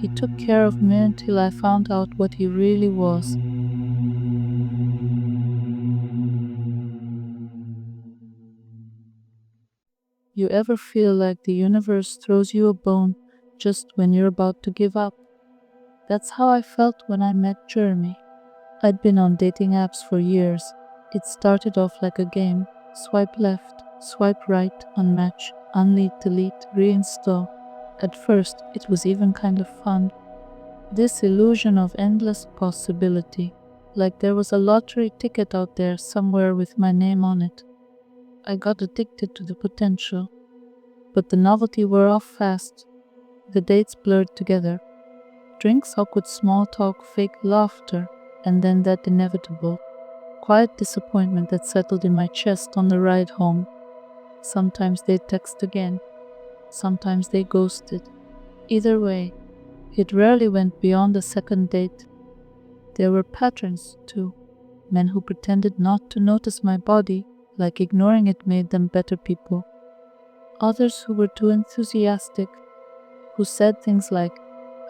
He took care of me until I found out what he really was. You ever feel like the universe throws you a bone just when you're about to give up? That's how I felt when I met Jeremy. I'd been on dating apps for years. It started off like a game. Swipe left, swipe right, unmatch, unlead, delete, reinstall. At first, it was even kind of fun. This illusion of endless possibility, like there was a lottery ticket out there somewhere with my name on it. I got addicted to the potential. But the novelty wore off fast. The dates blurred together. Drinks, awkward small talk, fake laughter, and then that inevitable, quiet disappointment that settled in my chest on the ride home. Sometimes they'd text again. Sometimes they ghosted. Either way, it rarely went beyond the second date. There were patterns, too. Men who pretended not to notice my body, like ignoring it made them better people. Others who were too enthusiastic, who said things like,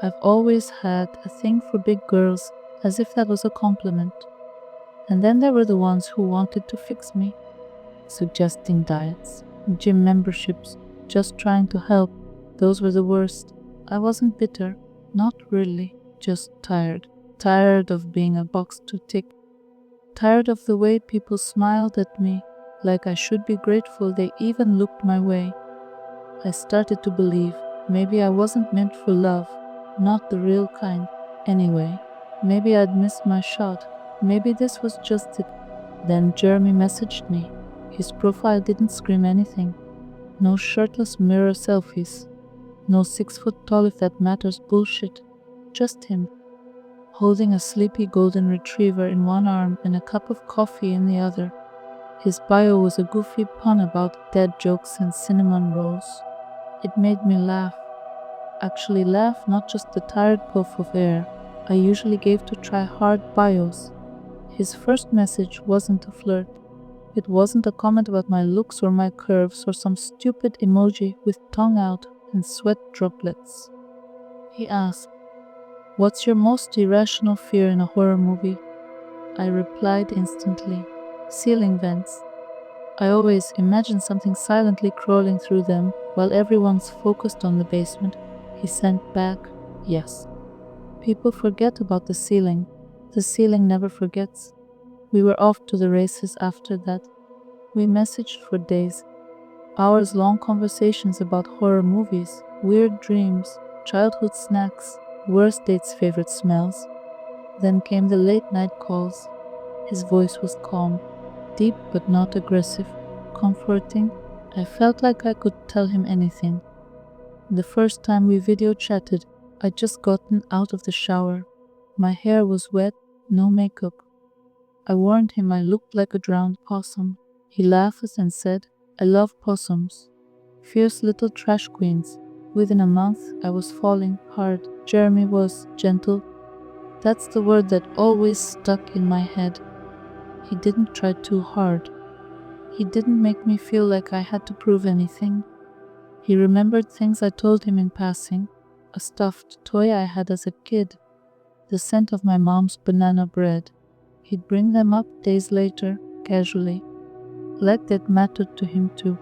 "I've always had a thing for big girls," as if that was a compliment. And then there were the ones who wanted to fix me, suggesting diets, gym memberships, just trying to help. Those were the worst. I wasn't bitter, not really, just tired. Tired of being a box to tick. Tired of the way people smiled at me, like I should be grateful they even looked my way. I started to believe maybe I wasn't meant for love, not the real kind. Anyway, maybe I'd missed my shot. Maybe this was just it. Then Jeremy messaged me. His profile didn't scream anything. No shirtless mirror selfies. No 6 foot tall if that matters bullshit. Just him, holding a sleepy golden retriever in one arm and a cup of coffee in the other. His bio was a goofy pun about dead jokes and cinnamon rolls. It made me laugh. Actually laugh, not just the tired puff of air I usually gave to try hard bios. His first message wasn't a flirt. It wasn't a comment about my looks or my curves or some stupid emoji with tongue out and sweat droplets. He asked, "What's your most irrational fear in a horror movie?" I replied instantly, "Ceiling vents. I always imagine something silently crawling through them while everyone's focused on the basement." He sent back, "Yes. People forget about the ceiling. The ceiling never forgets." We were off to the races after that. We messaged for days. Hours-long conversations about horror movies, weird dreams, childhood snacks, worst date's favorite smells. Then came the late-night calls. His voice was calm, deep but not aggressive, comforting. I felt like I could tell him anything. The first time we video chatted, I'd just gotten out of the shower. My hair was wet, no makeup. I warned him I looked like a drowned possum. He laughed and said, "I love possums. Fierce little trash queens." Within a month, I was falling hard. Jeremy was gentle. That's the word that always stuck in my head. He didn't try too hard. He didn't make me feel like I had to prove anything. He remembered things I told him in passing. A stuffed toy I had as a kid. The scent of my mom's banana bread. He'd bring them up days later, casually. Like that mattered to him too.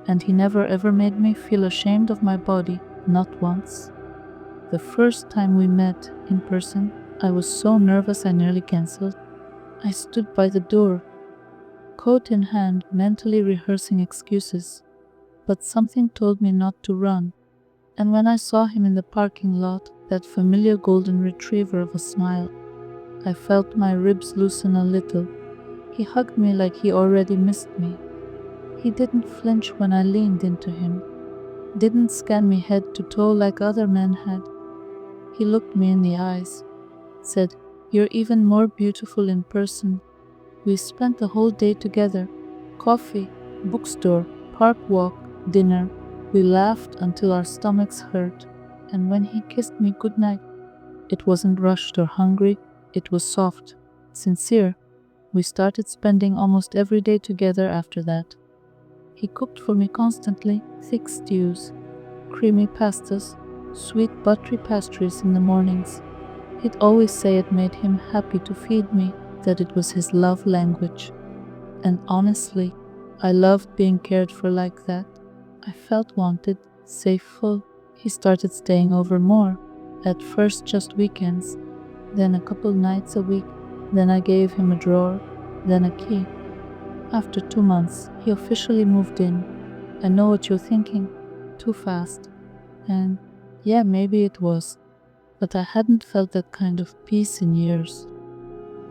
And he never ever made me feel ashamed of my body, not once. The first time we met in person, I was so nervous I nearly cancelled. I stood by the door, coat in hand, mentally rehearsing excuses. But something told me not to run. And when I saw him in the parking lot, that familiar golden retriever of a smile, I felt my ribs loosen a little. He hugged me like he already missed me. He didn't flinch when I leaned into him. Didn't scan me head to toe like other men had. He looked me in the eyes, said, "You're even more beautiful in person." We spent the whole day together. Coffee, bookstore, park walk, dinner. We laughed until our stomachs hurt. And when he kissed me goodnight, it wasn't rushed or hungry. It was soft, sincere. We started spending almost every day together after that. He cooked for me constantly, thick stews, creamy pastas, sweet buttery pastries in the mornings. He'd always say it made him happy to feed me, that it was his love language. And honestly, I loved being cared for like that. I felt wanted, safe, full. He started staying over more. At first just weekends, then a couple nights a week, then I gave him a drawer, then a key. After 2 months, he officially moved in. I know what you're thinking. Too fast. And yeah, maybe it was. But I hadn't felt that kind of peace in years.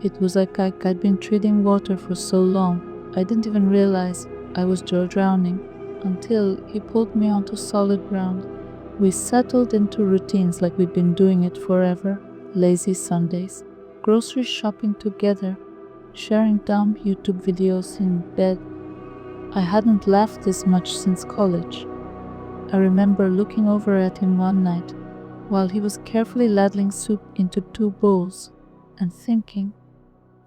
It was like I'd been treading water for so long, I didn't even realize I was drowning until he pulled me onto solid ground. We settled into routines like we'd been doing it forever. Lazy Sundays, grocery shopping together, sharing dumb YouTube videos in bed. I hadn't laughed this much since college. I remember looking over at him one night while he was carefully ladling soup into 2 bowls and thinking,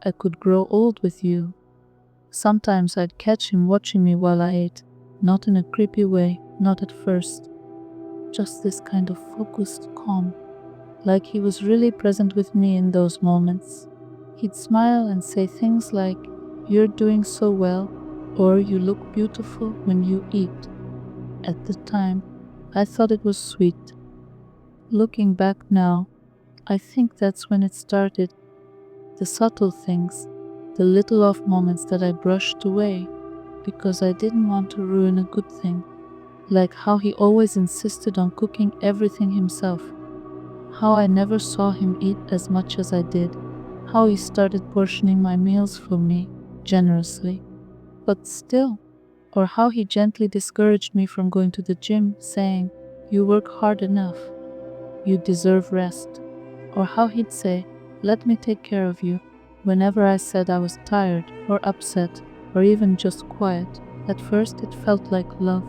I could grow old with you. Sometimes I'd catch him watching me while I ate, not in a creepy way, not at first. Just this kind of focused calm, like he was really present with me in those moments. He'd smile and say things like, you're doing so well, or you look beautiful when you eat. At the time, I thought it was sweet. Looking back now, I think that's when it started. The subtle things, the little off moments that I brushed away because I didn't want to ruin a good thing. Like how he always insisted on cooking everything himself. How I never saw him eat as much as I did. How he started portioning my meals for me, generously. But still. Or how he gently discouraged me from going to the gym, saying, you work hard enough. You deserve rest. Or how he'd say, let me take care of you, whenever I said I was tired or upset or even just quiet. At first it felt like love.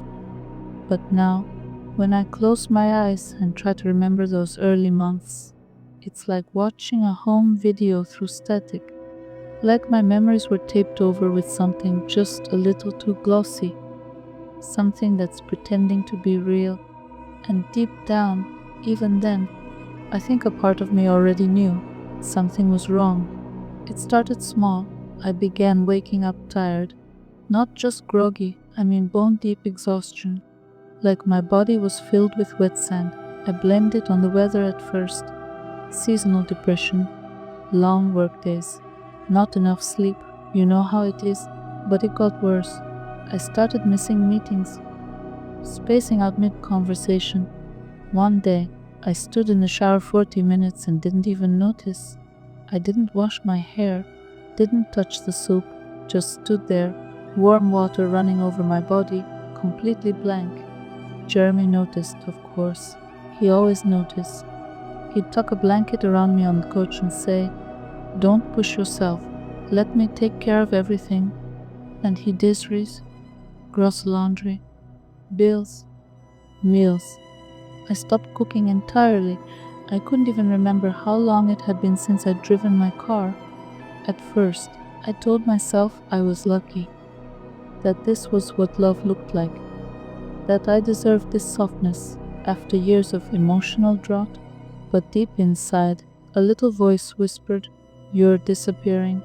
But now, when I close my eyes and try to remember those early months, it's like watching a home video through static. Like my memories were taped over with something just a little too glossy. Something that's pretending to be real. And deep down, even then, I think a part of me already knew something was wrong. It started small. I began waking up tired. Not just groggy, I mean bone-deep exhaustion. Like my body was filled with wet sand. I blamed it on the weather at first. Seasonal depression, long workdays, not enough sleep. You know how it is. But it got worse. I started missing meetings, spacing out mid-conversation. One day, I stood in the shower 40 minutes and didn't even notice. I didn't wash my hair, didn't touch the soap, just stood there, warm water running over my body, completely blank. Jeremy noticed, of course. He always noticed. He'd tuck a blanket around me on the couch and say, don't push yourself, let me take care of everything. And he dishes, gross laundry, bills, meals. I stopped cooking entirely. I couldn't even remember how long it had been since I'd driven my car. At first, I told myself I was lucky, that this was what love looked like, that I deserved this softness after years of emotional drought. But deep inside, a little voice whispered, you're disappearing.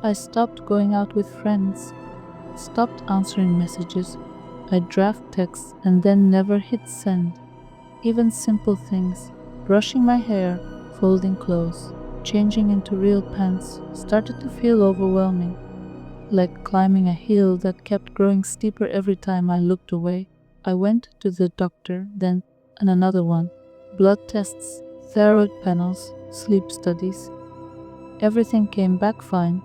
I stopped going out with friends, stopped answering messages. I'd draft texts and then never hit send. Even simple things, brushing my hair, folding clothes, changing into real pants, started to feel overwhelming, like climbing a hill that kept growing steeper every time I looked away. I went to the doctor, then and another one. Blood tests, thyroid panels, sleep studies. Everything came back fine.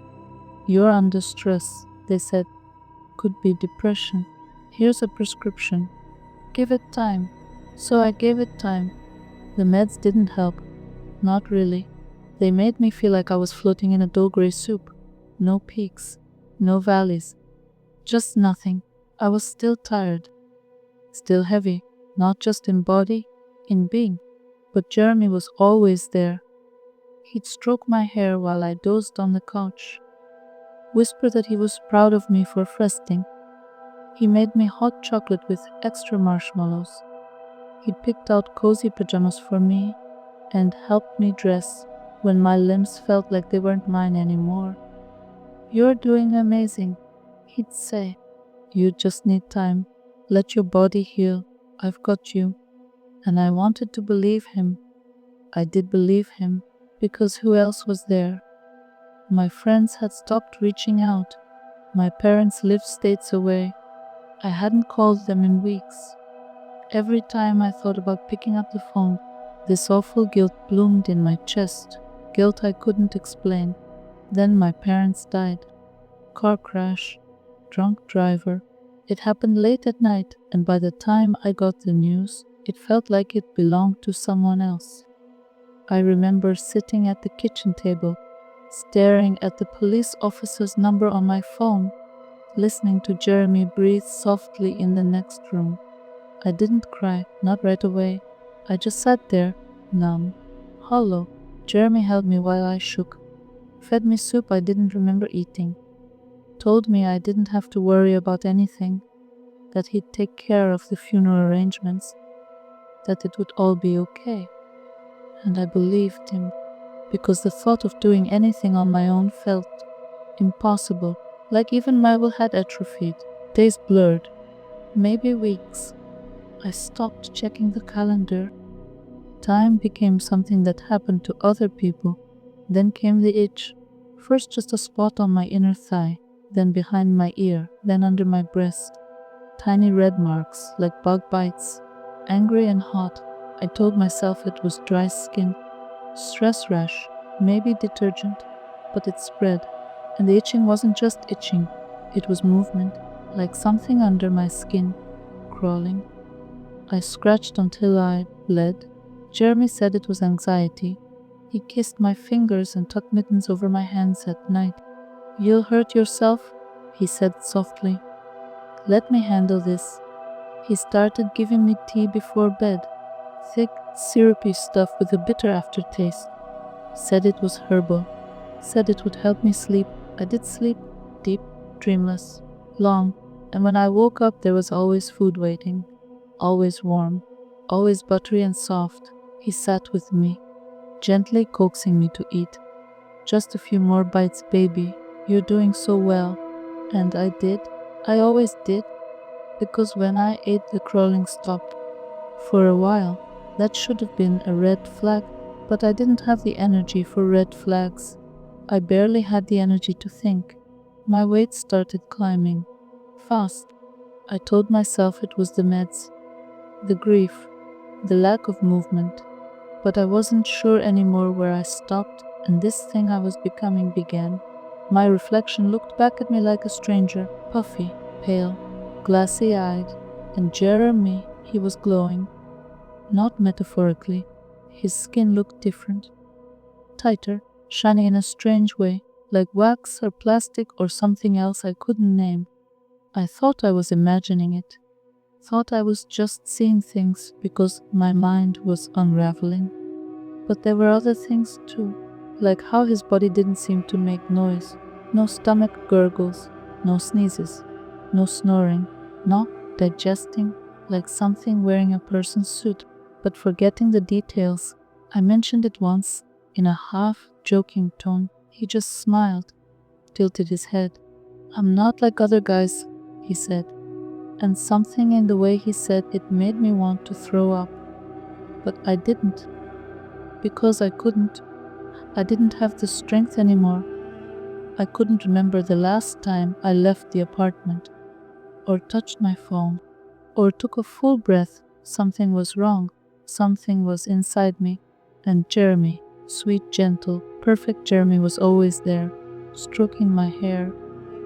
You're under stress, they said. Could be depression. Here's a prescription. Give it time. So I gave it time. The meds didn't help. Not really. They made me feel like I was floating in a dull gray soup. No peaks, no valleys. Just nothing. I was still tired. Still heavy. Not just in body, in being. But Jeremy was always there. He'd stroke my hair while I dozed on the couch. Whisper that he was proud of me for resting. He made me hot chocolate with extra marshmallows. He picked out cozy pajamas for me and helped me dress when my limbs felt like they weren't mine anymore. "You're doing amazing," he'd say. "You just need time. Let your body heal. I've got you." And I wanted to believe him. I did believe him, because who else was there? My friends had stopped reaching out. My parents lived states away. I hadn't called them in weeks. Every time I thought about picking up the phone, this awful guilt bloomed in my chest. Guilt I couldn't explain. Then my parents died. Car crash. Drunk driver. It happened late at night, and by the time I got the news, it felt like it belonged to someone else. I remember sitting at the kitchen table, staring at the police officer's number on my phone, listening to Jeremy breathe softly in the next room. I didn't cry, not right away. I just sat there, numb, hollow. Jeremy held me while I shook, fed me soup I didn't remember eating, told me I didn't have to worry about anything, that he'd take care of the funeral arrangements, that it would all be okay. And I believed him, because the thought of doing anything on my own felt impossible, like even my will had atrophied. Days blurred, maybe weeks. I stopped checking the calendar. Time became something that happened to other people. Then came the itch. First just a spot on my inner thigh, then behind my ear, then under my breast. Tiny red marks, like bug bites. Angry and hot, I told myself it was dry skin. Stress rash, maybe detergent, but it spread. And the itching wasn't just itching, it was movement, like something under my skin, crawling. I scratched until I bled. Jeremy said it was anxiety. He kissed my fingers and tucked mittens over my hands at night. "You'll hurt yourself," he said softly. "Let me handle this." He started giving me tea before bed, thick, syrupy stuff with a bitter aftertaste. Said it was herbal. Said it would help me sleep. I did sleep, deep, dreamless, long, and when I woke up there was always food waiting. Always warm, always buttery and soft. He sat with me, gently coaxing me to eat. "Just a few more bites, baby. You're doing so well." And I did. I always did, because when I ate the crawling stopped. For a while, that should have been a red flag, but I didn't have the energy for red flags. I barely had the energy to think. My weight started climbing. Fast. I told myself it was the meds, the grief, the lack of movement, but I wasn't sure anymore where I stopped, and this thing I was becoming began. My reflection looked back at me like a stranger, puffy, pale, glassy-eyed, and Jeremy, he was glowing. Not metaphorically. His skin looked different, tighter, shining in a strange way, like wax or plastic or something else I couldn't name. I thought I was imagining it. Thought I was just seeing things because my mind was unraveling. But there were other things too, like how his body didn't seem to make noise. No stomach gurgles, no sneezes, no snoring, not digesting like something wearing a person's suit. But forgetting the details, I mentioned it once in a half-joking tone. He just smiled, tilted his head. "I'm not like other guys," he said. And something in the way he said it made me want to throw up. But I didn't, because I couldn't. I didn't have the strength anymore. I couldn't remember the last time I left the apartment, or touched my phone, or took a full breath. Something was wrong. Something was inside me. And Jeremy, sweet, gentle, perfect Jeremy was always there, stroking my hair,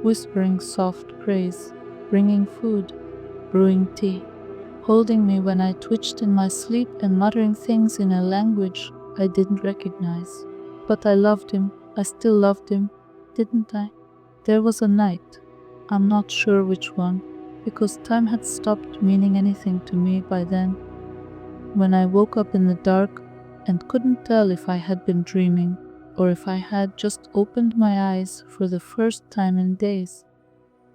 whispering soft praise, bringing food, brewing tea, holding me when I twitched in my sleep and muttering things in a language I didn't recognize. But I loved him. I still loved him, didn't I? There was a night, I'm not sure which one, because time had stopped meaning anything to me by then, when I woke up in the dark and couldn't tell if I had been dreaming or if I had just opened my eyes for the first time in days.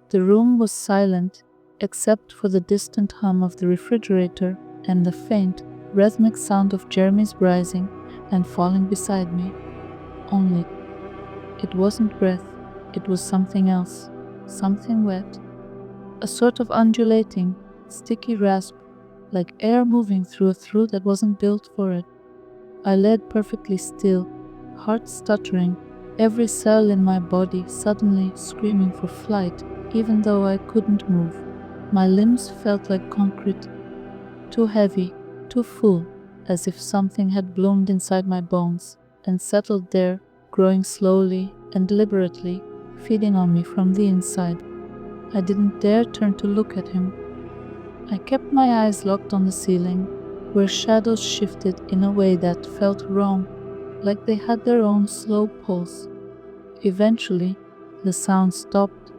The room was silent except for the distant hum of the refrigerator and the faint, rhythmic sound of Jeremy's rising and falling beside me. Only it wasn't breath, it was something else, something wet, a sort of undulating, sticky rasp, like air moving through a throat that wasn't built for it. I laid perfectly still, heart stuttering, every cell in my body suddenly screaming for flight, even though I couldn't move. My limbs felt like concrete, too heavy, too full, as if something had bloomed inside my bones and settled there, growing slowly and deliberately, feeding on me from the inside. I didn't dare turn to look at him. I kept my eyes locked on the ceiling, where shadows shifted in a way that felt wrong, like they had their own slow pulse. Eventually, the sound stopped,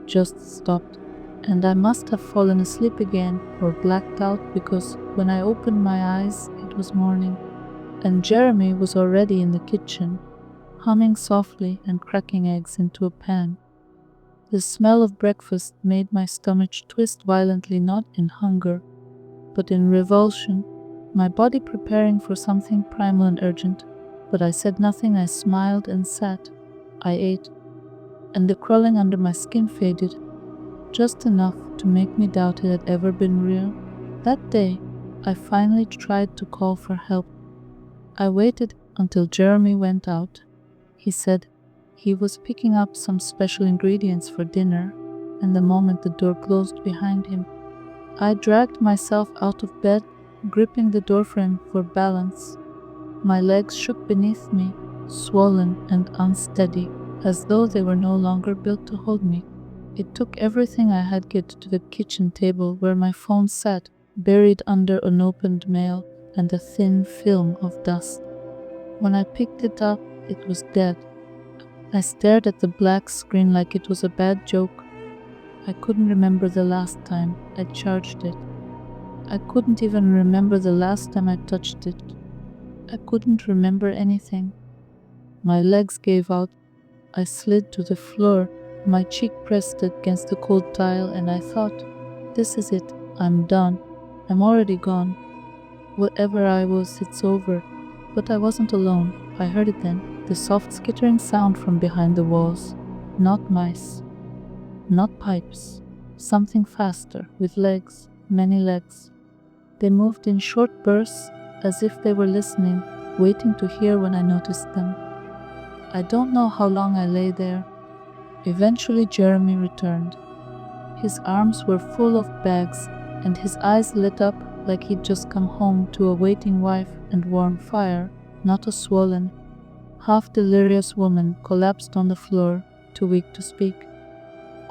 just stopped, and I must have fallen asleep again or blacked out because when I opened my eyes, it was morning, and Jeremy was already in the kitchen, humming softly and cracking eggs into a pan. The smell of breakfast made my stomach twist violently, not in hunger, but in revulsion, my body preparing for something primal and urgent. But I said nothing, I smiled and sat. I ate, and the crawling under my skin faded, just enough to make me doubt it had ever been real. That day, I finally tried to call for help. I waited until Jeremy went out. He said he was picking up some special ingredients for dinner, and the moment the door closed behind him, I dragged myself out of bed, gripping the doorframe for balance. My legs shook beneath me, swollen and unsteady, as though they were no longer built to hold me. It took everything I had to get to the kitchen table where my phone sat, buried under unopened mail and a thin film of dust. When I picked it up, it was dead. I stared at the black screen like it was a bad joke. I couldn't remember the last time I charged it. I couldn't even remember the last time I touched it. I couldn't remember anything. My legs gave out. I slid to the floor, my cheek pressed against the cold tile, and I thought, this is it. I'm done. I'm already gone. Whatever I was, it's over. But I wasn't alone. I heard it then, the soft skittering sound from behind the walls. Not mice. Not pipes. Something faster, with legs, many legs. They moved in short bursts, as if they were listening, waiting to hear when I noticed them. I don't know how long I lay there. Eventually Jeremy returned. His arms were full of bags, and his eyes lit up like he'd just come home to a waiting wife and warm fire, not a swollen, half-delirious woman collapsed on the floor, too weak to speak.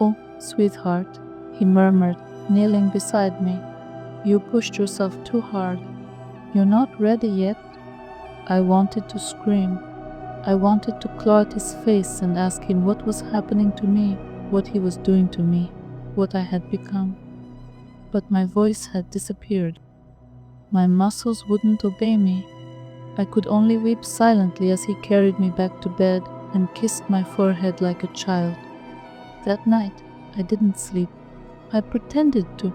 "Oh, sweetheart," he murmured, kneeling beside me. "You pushed yourself too hard. You're not ready yet." I wanted to scream. I wanted to claw at his face and ask him what was happening to me, what he was doing to me, what I had become. But my voice had disappeared. My muscles wouldn't obey me. I could only weep silently as he carried me back to bed and kissed my forehead like a child. That night, I didn't sleep. I pretended to.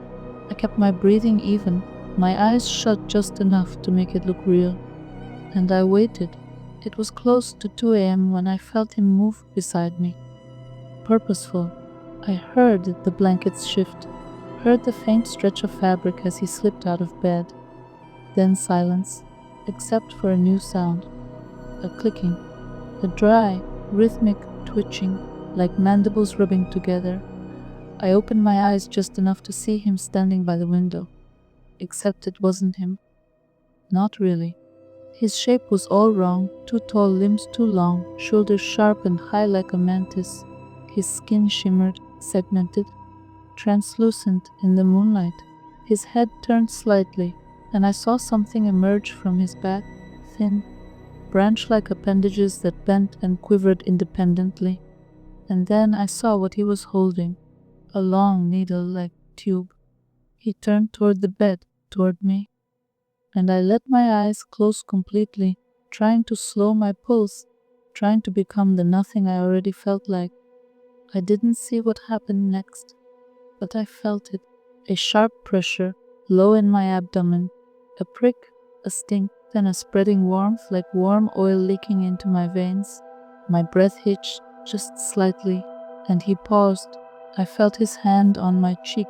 I kept my breathing even, my eyes shut just enough to make it look real. And I waited. It was close to 2 a.m. when I felt him move beside me. Purposeful. I heard the blankets shift, heard the faint stretch of fabric as he slipped out of bed. Then silence, except for a new sound. A clicking, a dry, rhythmic twitching, like mandibles rubbing together. I opened my eyes just enough to see him standing by the window. Except it wasn't him. Not really. His shape was all wrong, too tall, limbs too long, shoulders sharp and high like a mantis. His skin shimmered, segmented, translucent in the moonlight. His head turned slightly, and I saw something emerge from his back, thin, branch-like appendages that bent and quivered independently. And then I saw what he was holding, a long needle-like tube. He turned toward the bed, toward me, and I let my eyes close completely, trying to slow my pulse, trying to become the nothing I already felt like. I didn't see what happened next, but I felt it, a sharp pressure, low in my abdomen, A prick, a sting, then a spreading warmth like warm oil leaking into my veins. My breath hitched just slightly, and he paused. I felt his hand on my cheek.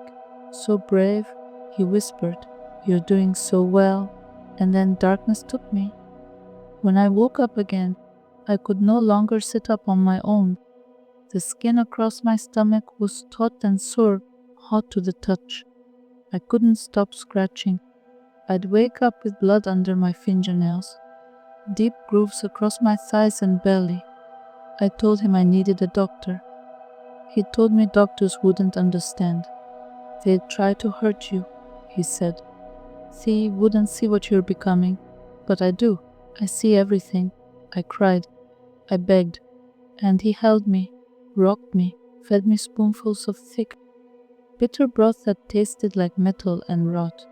So brave, he whispered, "You're doing so well." And then darkness took me. When I woke up again, I could no longer sit up on my own. The skin across my stomach was taut and sore, hot to the touch. I couldn't stop scratching. I'd wake up with blood under my fingernails, deep grooves across my thighs and belly. I told him I needed a doctor. He told me doctors wouldn't understand. "They'd try to hurt you," he said. "See, wouldn't see what you're becoming." But I do. I see everything. I cried. I begged. And he held me, rocked me, fed me spoonfuls of thick, bitter broth that tasted like metal and rot.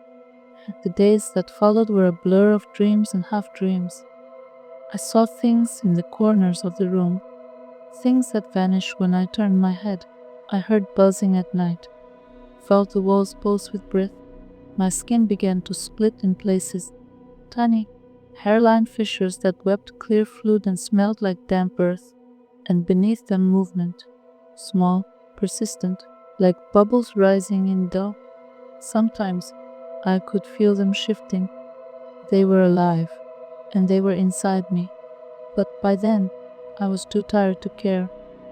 The days that followed were a blur of dreams and half-dreams. I saw things in the corners of the room, things that vanished when I turned my head. I heard buzzing at night, felt the walls pulse with breath. My skin began to split in places, tiny hairline fissures that wept clear fluid and smelled like damp earth, and beneath them movement, small, persistent, like bubbles rising in dough. Sometimes I could feel them shifting. They were alive, and they were inside me. But by then, I was too tired to care.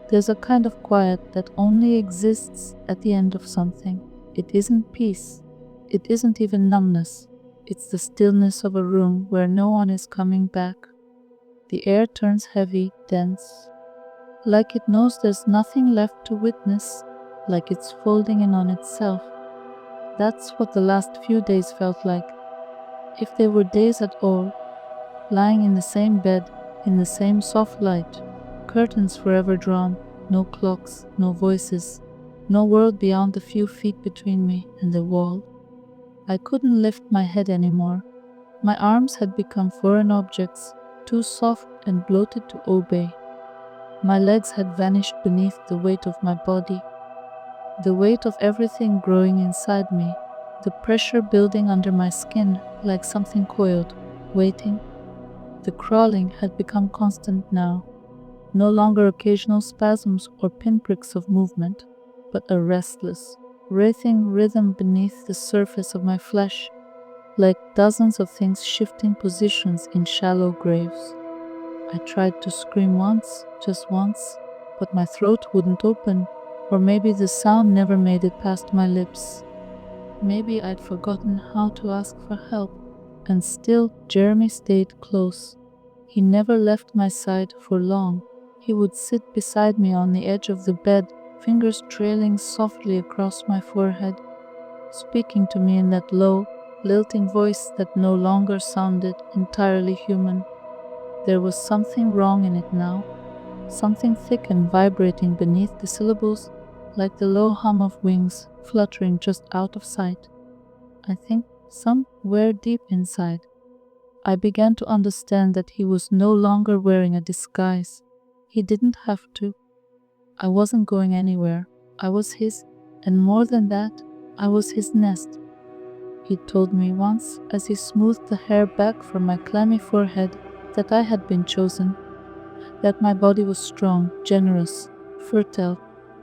There's a kind of quiet that only exists at the end of something. It isn't peace. It isn't even numbness. It's the stillness of a room where no one is coming back. The air turns heavy, dense, like it knows there's nothing left to witness, like it's folding in on itself. That's what the last few days felt like. If they were days at all, lying in the same bed, in the same soft light, curtains forever drawn, no clocks, no voices, no world beyond the few feet between me and the wall. I couldn't lift my head anymore. My arms had become foreign objects, too soft and bloated to obey. My legs had vanished beneath the weight of my body, the weight of everything growing inside me, the pressure building under my skin like something coiled, waiting. The crawling had become constant now, no longer occasional spasms or pinpricks of movement, but a restless, writhing rhythm beneath the surface of my flesh, like dozens of things shifting positions in shallow graves. I tried to scream once, just once, but my throat wouldn't open, or maybe the sound never made it past my lips. Maybe I'd forgotten how to ask for help. And still, Jeremy stayed close. He never left my side for long. He would sit beside me on the edge of the bed, fingers trailing softly across my forehead, speaking to me in that low, lilting voice that no longer sounded entirely human. There was something wrong in it now, something thick and vibrating beneath the syllables, like the low hum of wings fluttering just out of sight. I think somewhere deep inside, I began to understand that he was no longer wearing a disguise. He didn't have to. I wasn't going anywhere. I was his, and more than that, I was his nest. He told me once, as he smoothed the hair back from my clammy forehead, that I had been chosen, that my body was strong, generous, fertile,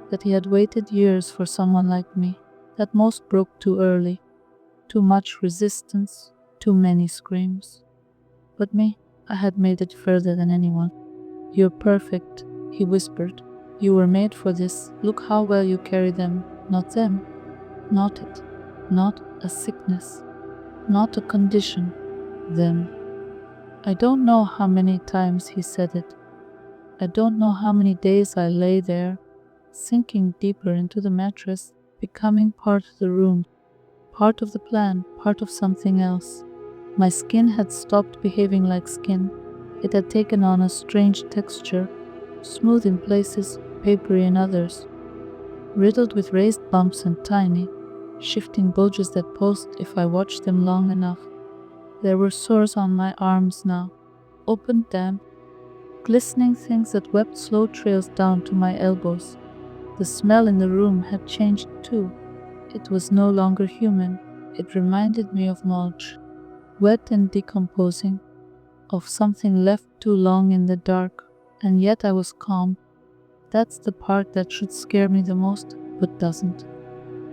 that he had waited years for someone like me, that most broke too early, too much resistance, too many screams. But me, I had made it further than anyone. "You're perfect," he whispered. "You were made for this. Look how well you carry them, not them, not it, not a sickness, not a condition, them." I don't know how many times he said it. I don't know how many days I lay there, sinking deeper into the mattress, becoming part of the room, part of the plan, part of something else. My skin had stopped behaving like skin. It had taken on a strange texture, smooth in places, papery in others, riddled with raised bumps and tiny, shifting bulges that pulsed if I watched them long enough. There were sores on my arms now, open, damp, glistening things that wept slow trails down to my elbows. The smell in the room had changed too. It was no longer human. It reminded me of mulch. wet and decomposing, of something left too long in the dark, and yet I was calm. That's the part that should scare me the most, but doesn't.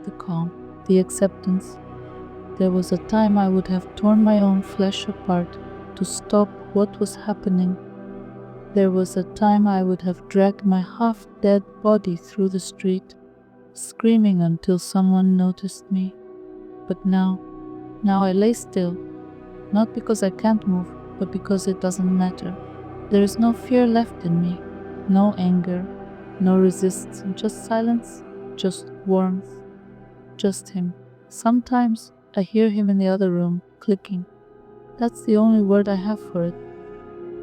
The calm, the acceptance. There was a time I would have torn my own flesh apart to stop what was happening. There was a time I would have dragged my half-dead body through the street, screaming until someone noticed me. But now I lay still, not because I can't move, but because it doesn't matter. There is no fear left in me, no anger, no resistance, just silence, just warmth, just him. Sometimes I hear him in the other room, clicking. That's the only word I have for it.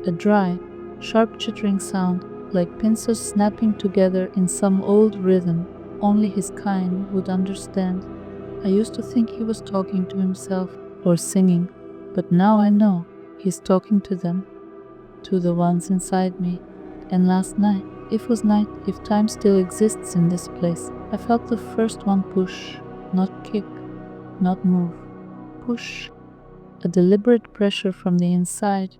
A dry, sharp chittering sound, like pincers snapping together in some old rhythm only his kind would understand. I used to think he was talking to himself or singing, but now I know he's talking to them, to the ones inside me. And last night, if time still exists in this place, I felt the first one push, not kick, not move. Push. A deliberate pressure from the inside,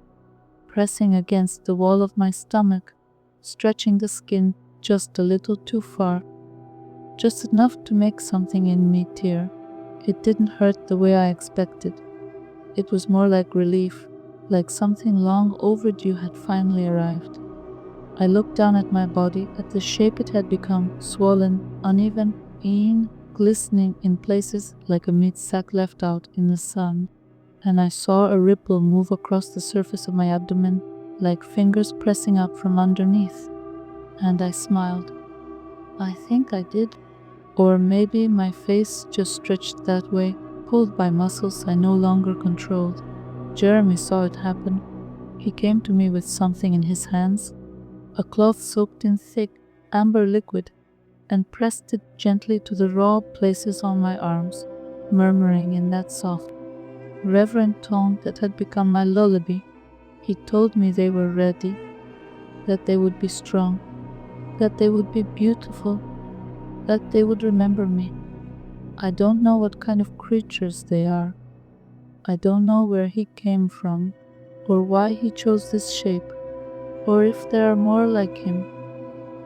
pressing against the wall of my stomach, stretching the skin just a little too far, just enough to make something in me tear. It didn't hurt the way I expected. It was more like relief, like something long overdue had finally arrived. I looked down at my body, at the shape it had become, swollen, uneven, glistening in places like a meat sack left out in the sun. And I saw a ripple move across the surface of my abdomen, like fingers pressing up from underneath. And I smiled. I think I did. Or maybe my face just stretched that way, pulled by muscles I no longer controlled. Jeremy saw it happen. He came to me with something in his hands, a cloth soaked in thick, amber liquid, and pressed it gently to the raw places on my arms, murmuring in that soft, reverent tone that had become my lullaby. He told me they were ready, that they would be strong, that they would be beautiful, that they would remember me. I don't know what kind of creatures they are. I don't know where he came from, or why he chose this shape, or if there are more like him,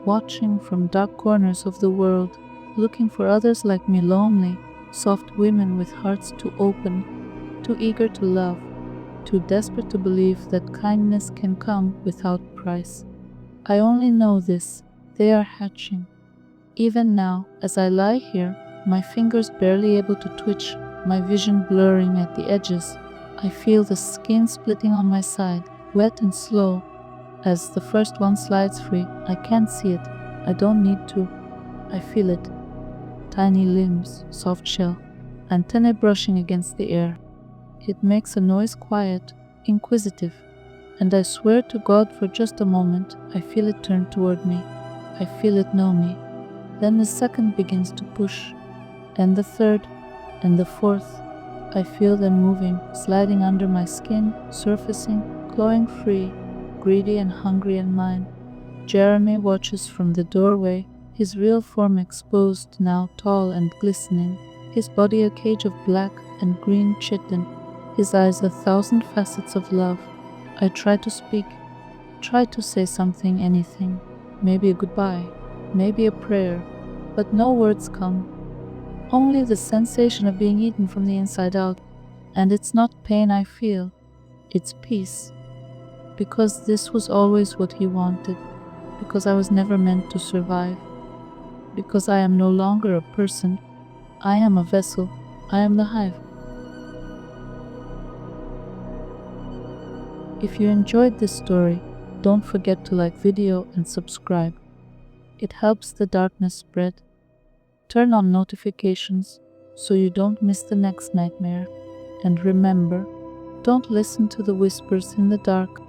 watching from dark corners of the world, looking for others like me, lonely, soft women with hearts too open, too eager to love, too desperate to believe that kindness can come without price. I only know this: they are hatching. Even now, as I lie here, my fingers barely able to twitch, my vision blurring at the edges, I feel the skin splitting on my side, wet and slow. As the first one slides free, I can't see it. I don't need to. I feel it. Tiny limbs, soft shell, antennae brushing against the air. It makes a noise quiet, inquisitive, and I swear to God for just a moment, I feel it turn toward me. I feel it know me. Then the second begins to push, and the third, and the fourth. I feel them moving, sliding under my skin, surfacing, clawing free, greedy and hungry in mine. Jeremy watches from the doorway, his real form exposed now, tall and glistening, his body a cage of black and green chitin, his eyes 1,000 facets of love. I try to speak, try to say something, anything, maybe a goodbye, maybe a prayer, but no words come. Only the sensation of being eaten from the inside out, and it's not pain I feel, it's peace. Because this was always what he wanted, because I was never meant to survive, because I am no longer a person, I am a vessel, I am the hive. If you enjoyed this story, don't forget to like video and subscribe. It helps the darkness spread. Turn on notifications so you don't miss the next nightmare. And remember, don't listen to the whispers in the dark.